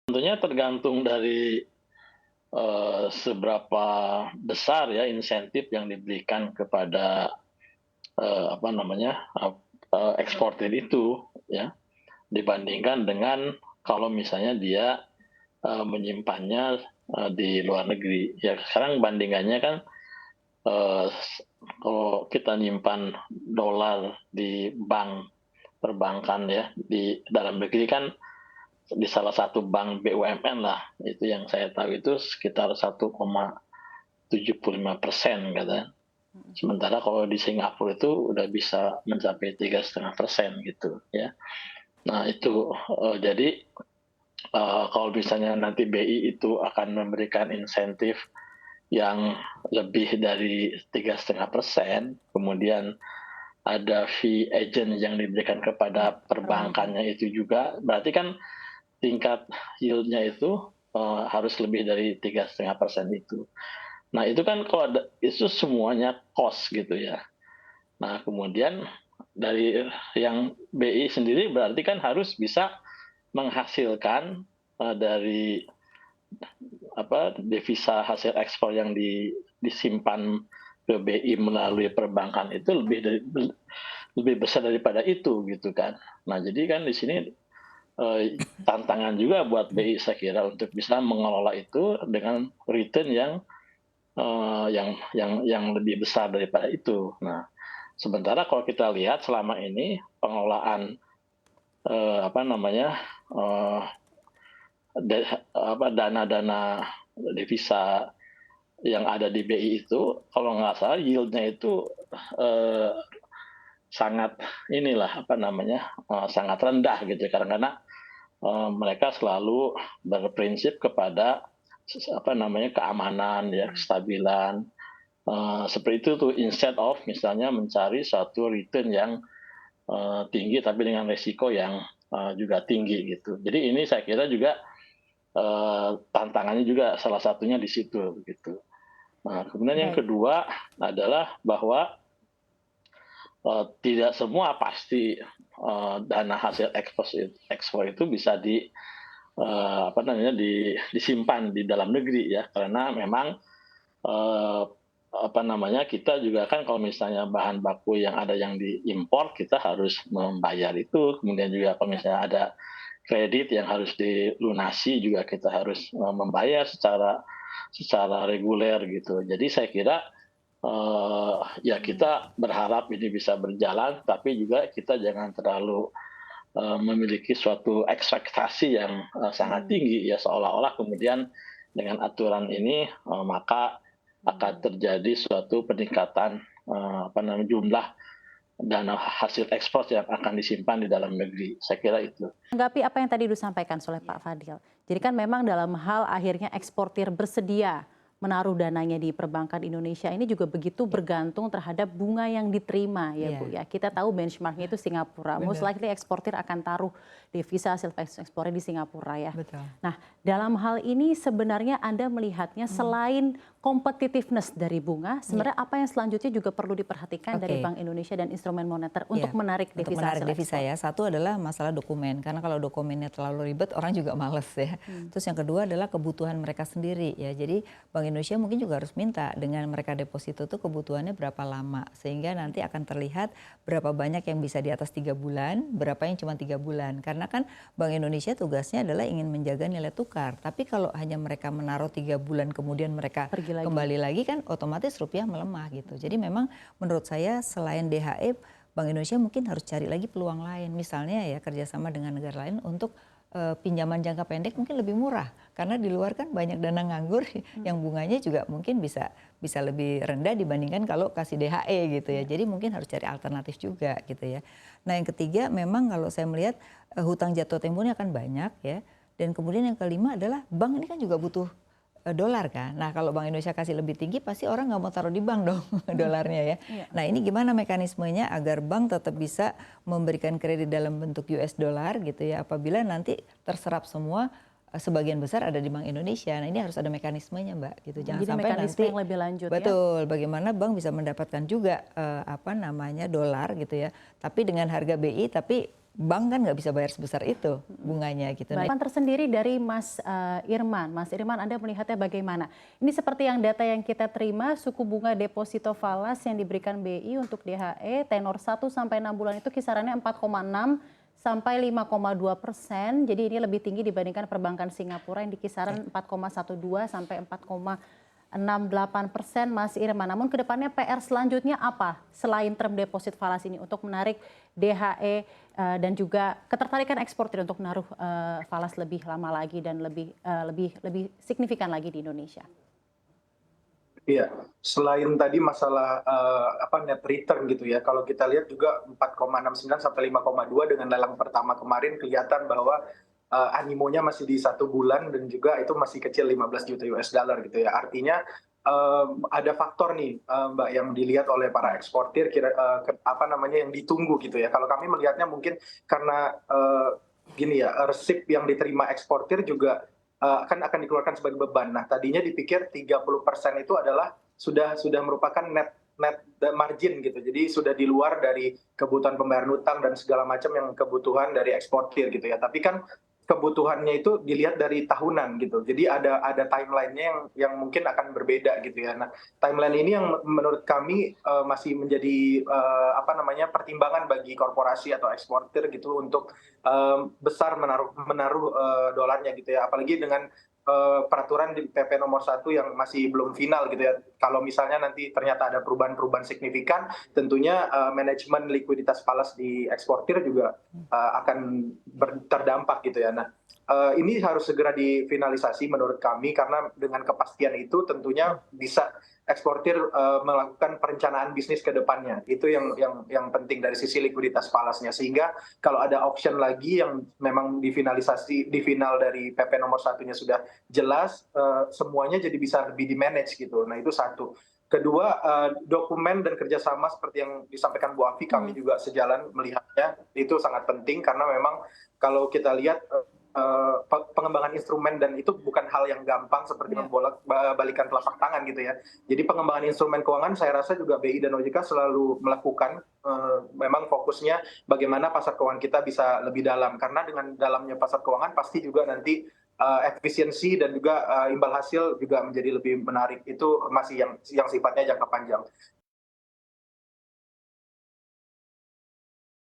Tentunya tergantung dari, seberapa besar ya insentif yang diberikan kepada, apa namanya, eksportir itu ya, dibandingkan dengan kalau misalnya dia, menyimpannya, di luar negeri. Ya sekarang bandingannya kan, kalau kita nyimpan dolar di bank perbankan ya, di dalam negeri kan di salah satu bank BUMN lah, itu yang saya tahu itu sekitar 1,75% katanya. Mhm. Sementara kalau di Singapura itu udah bisa mencapai 3,5% gitu ya. Nah itu, jadi, kalau misalnya nanti BI itu akan memberikan insentif yang lebih dari 3,5%, kemudian ada fee agent yang diberikan Iya, kepada betul. perbankannya itu juga, berarti kan tingkat yield-nya itu, harus lebih dari 3,5% itu. Nah itu kan kalau ada itu semuanya cost gitu ya. Nah kemudian dari yang BI sendiri berarti kan harus bisa menghasilkan, dari apa, devisa hasil ekspor yang disimpan ke BI melalui perbankan itu lebih besar daripada itu gitu kan. Nah jadi kan di sini, tantangan juga buat BI saya kira untuk bisa mengelola itu dengan return yang lebih besar daripada itu. Nah, sementara kalau kita lihat selama ini pengelolaan, apa namanya, eee, dana-dana devisa yang ada di BI itu kalau nggak salah yield-nya itu, eee, sangat inilah, apa namanya, sangat rendah gitu ya karena mereka selalu berprinsip kepada apa namanya, keamanan ya, Mhm. kestabilan, seperti itu tuh instead of misalnya mencari suatu return yang, tinggi tapi dengan resiko yang, juga tinggi gitu. Jadi ini saya kira juga, tantangannya juga salah satunya di situ gitu. Nah kemudian yang Baik. kedua adalah bahwa, tidak semua pasti, dana hasil ekspor itu bisa apa namanya, disimpan di dalam negeri ya, karena memang, eee, apa namanya, kita juga kan kalau misalnya bahan baku yang ada yang diimpor, kita harus membayar itu, kemudian juga kalau Ya. misalnya ada kredit yang harus dilunasi juga kita harus, membayar secara secara reguler gitu. Jadi saya kira, ya Mhm. kita berharap ini bisa berjalan, tapi juga kita jangan terlalu memiliki suatu ekspektasi yang, sangat Mhm. tinggi ya seolah-olah kemudian dengan aturan ini, maka akan Mhm. terjadi suatu peningkatan, apa namanya, jumlah dana hasil ekspor yang akan disimpan di dalam negeri, saya kira itu. Menanggapi apa yang tadi disampaikan oleh Pak Fadil. Jadi kan memang dalam hal akhirnya eksportir bersedia menaruh dananya di perbankan Indonesia ini juga begitu Ya, bergantung terhadap bunga yang diterima ya Bu iya, ya. Kita tahu benchmarknya itu Singapura. Most bener, likely eksportir akan taruh devisa hasil ekspornya di Singapura ya. betul. Nah, dalam hal ini sebenarnya Anda melihatnya Mhm, selain competitiveness dari bunga, iya, sebenarnya apa yang selanjutnya juga perlu diperhatikan dari oke, Bank Indonesia dan instrumen moneter untuk iya. menarik Untuk devisa menarik hasil devisa ekspor? ya, satu adalah masalah dokumen, karena kalau dokumennya terlalu ribet orang juga males ya. Hmm. Terus yang kedua adalah kebutuhan mereka sendiri ya, jadi Bank Indonesia mungkin juga harus minta dengan mereka deposito tuh kebutuhannya berapa lama, sehingga nanti akan terlihat berapa banyak yang bisa di atas 3 bulan, berapa yang cuma 3 bulan. Karena kan Bank Indonesia tugasnya adalah ingin menjaga nilai tukar, tapi kalau hanya mereka menaruh 3 bulan kemudian mereka Pergi lagi. kembali lagi kan otomatis rupiah melemah gitu. Jadi memang menurut saya selain DHE, Bank Indonesia mungkin harus cari lagi peluang lain. Misalnya ya kerjasama dengan negara lain untuk pinjaman jangka pendek mungkin lebih murah. Karena di luar kan banyak dana nganggur Hmm. yang bunganya juga mungkin bisa bisa lebih rendah dibandingkan kalau kasih DHE gitu ya. Ya. Jadi mungkin harus cari alternatif juga gitu ya. Nah yang ketiga memang kalau saya melihat hutang jatuh temponya akan banyak ya. Dan kemudian yang kelima adalah bank ini kan juga butuh dolar kan. Nah kalau Bank Indonesia kasih lebih tinggi pasti orang nggak mau taruh di bank dong Hmm. dolarnya ya. Iya. Nah ini gimana mekanismenya agar bank tetap bisa memberikan kredit dalam bentuk US dollar gitu ya apabila nanti terserap semua sebagian besar ada di Bank Indonesia. Nah ini harus ada mekanismenya Mbak gitu. Jangan Jadi sampai mekanisme nanti yang lebih lanjut ya? betul bagaimana bank bisa mendapatkan juga apa namanya dolar gitu ya. Tapi dengan harga BI tapi bank kan nggak bisa bayar sebesar itu bunganya gitu. Baik, tersendiri dari Mas Irman. Mas Irman, Anda melihatnya bagaimana? Ini seperti yang data yang kita terima, suku bunga deposito falas yang diberikan BI untuk DHE tenor 1 sampai 6 bulan itu kisarannya 4,6 sampai 5,2%. Jadi ini lebih tinggi dibandingkan perbankan Singapura yang di kisaran 4,12 sampai 4,68%, Mas Irman. Namun kedepannya PR selanjutnya apa selain term deposit falas ini untuk menarik DHE dan juga ketertarikan eksportir untuk menaruh falas lebih lama lagi dan lebih signifikan lagi di Indonesia? Iya, selain tadi masalah net return gitu ya, kalau kita lihat juga 4,69 sampai 5,2 dengan lelang pertama kemarin kelihatan bahwa animonya masih di 1 bulan dan juga itu masih kecil 15 juta US dollar gitu ya. Artinya ada faktor nih Mbak yang dilihat oleh para eksportir yang ditunggu gitu ya. Kalau kami melihatnya mungkin karena gini ya, resip yang diterima eksportir juga akan dikeluarkan sebagai beban. Nah, tadinya dipikir 30% itu adalah sudah merupakan net margin gitu. Jadi sudah di luar dari kebutuhan pembayaran utang dan segala macam yang kebutuhan dari eksportir gitu ya. Tapi kan kebutuhannya itu dilihat dari tahunan gitu. Jadi ada timeline-nya yang mungkin akan berbeda gitu ya. Nah, timeline ini yang menurut kami masih menjadi pertimbangan bagi korporasi atau eksportir gitu untuk besar menaruh dolarnya gitu ya. Apalagi dengan peraturan di PP nomor 1 yang masih belum final gitu ya. Kalau misalnya nanti ternyata ada perubahan-perubahan signifikan, tentunya manajemen likuiditas falas di eksportir juga akan terdampak gitu ya. Nah, ini harus segera difinalisasi menurut kami karena dengan kepastian itu tentunya bisa eksportir melakukan perencanaan bisnis ke depannya. Itu yang penting dari sisi likuiditas falasnya. Sehingga kalau ada option lagi yang memang di final dari PP nomor 1-nya sudah jelas, semuanya jadi bisa lebih di-manage gitu. Nah, itu satu. Kedua, dokumen dan kerjasama seperti yang disampaikan Bu Afi, kami juga sejalan melihatnya. Itu sangat penting karena memang kalau kita lihat pengembangan instrumen dan itu bukan hal yang gampang seperti membolak-balikan telapak tangan gitu ya. Jadi pengembangan instrumen keuangan saya rasa juga BI dan OJK selalu melakukan memang fokusnya bagaimana pasar keuangan kita bisa lebih dalam karena dengan dalamnya pasar keuangan pasti juga nanti efisiensi dan juga imbal hasil juga menjadi lebih menarik. Itu masih yang sifatnya jangka panjang.